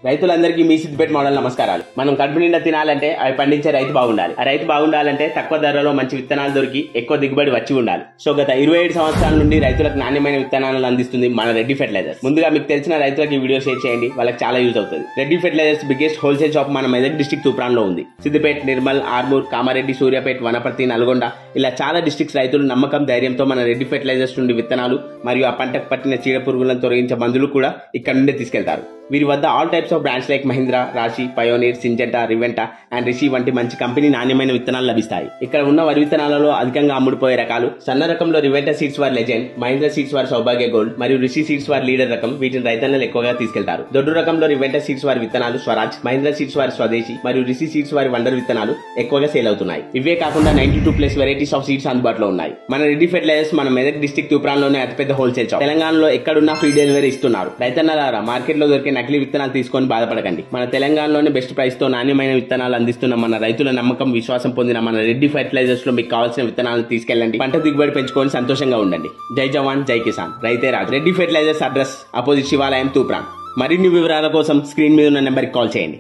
రైతులందరికీ మీ సిద్దిపేట మోడల్ నమస్కారాలు. మనం కడుపు నిండా తినాలంటే అవి పండించే రైతు బాగుండాలి. ఆ రైతు బాగుండాలంటే తక్కువ ధరలో మంచి విత్తనాలు దొరికి ఎక్కువ దిగుబడి వచ్చి ఉండాలి. సో గత 27 సంవత్సరాల నుండి రైతులకు నాణ్యమైన విత్తనాలను అందిస్తుంది మన రెడ్డి ఫెర్టిలైజర్స్. ముందుగా మీకు తెలిసిన రైతులకు ఈ వీడియో షేర్ చేయండి, వాళ్ళకి చాలా యూజ్ అవుతుంది. Reddy fertilizers biggest wholesale shop మన మెదక్ డిస్ట్రిక్ట్ తూప్రాన్లో ఉంది. సిద్దిపేట, నిర్మల్, ఆర్మూర్, కామారెడ్డి, సూర్యాపేట, వనపర్తి, నల్గొండ ఇలా చాలా డిస్ట్రిక్ట్స్ రైతులు నమ్మకం, ధైర్యంతో మన రెడ్డి ఫెర్టిలైజర్స్ నుండి విత్తనాలు మరియు ఆ పంటకు పట్టిన చీడ పురుగులను తొలగించే మందులు కూడా ఇక్కడ నుండి తీసుకెళ్తారు. వీరి వద్ద all types of brands like Mahindra, రాశి, పయోనీర్, సింజెంటా, రివెంటా అండ్ రిషి వంటి మంచి కంపెనీ నాణ్యమైన విత్తనాలు లభిస్తాయి. ఇక్కడ ఉన్న వరి విత్తనాలలో అధికంగా అమ్ముడుపోయే రకాలు సన్న రకంలో రివెంటా సీడ్స్ వారి లెజెండ్, మహీంద్రా సీడ్స్ వారి సౌభాగ్య గోల్డ్ మరియు రిషి సీడ్స్ వారి లీడర్ రకం. వీటిని రైతన్నలు ఎక్కువగా తీసుకెళ్తారు. దొడ్డు రకంలో రివెంటా సీడ్స్ వారి విత్తనాలు స్వరాజ్, మహీంద్రా సీడ్స్ వారి స్వదేశీ మరియు రిషి సీడ్స్ వారి వండర్ విత్తనాలు ఎక్కువగా సేల్ అవుతున్నాయి. ఇవే కాకుండా 92+ వెరైటీస్ ఆఫ్ సీడ్స్ అందుబాటులో ఉన్నాయి. మన రెడ్డి ఫెర్టిలైజర్స్ మన మెదక్ డిస్ట్రిక్ట్ తూప్రాన్లోనే అతిపెద్ద హోల్సేల్ షాప్. తెలంగాణలో ఎక్కడున్నా ఫ్రీ డెలివరీ ఇస్తున్నారు. రైతన్నలారా, మార్కెట్ లో దొరికే నకిలీ విత్తనాలు తీసుకొని బాధపడకండి. మన తెలంగాణలోనే బెస్ట్ ప్రైస్ తో నాణ్యమైన విత్తనాలు అందిస్తున్న మన రైతుల నమ్మకం, విశ్వాసం పొందిన మన రెడ్డి ఫెర్టిలైజర్స్ లో మీకు కావాల్సిన విత్తనాలను తీసుకెళ్ళండి. పంట దిగుబడి పెంచుకొని సంతోషంగా ఉండండి. జై జవాన్, జై కిసాన్, రైతే రాజు. రెడ్డి ఫెర్టిలైజర్స్ అడ్రస్ అపోజిట్ శివాలయం, తూప్రాన్. మరిన్ని వివరాల కోసం స్క్రీన్ మీద ఉన్న నెంబర్కి కాల్ చేయండి.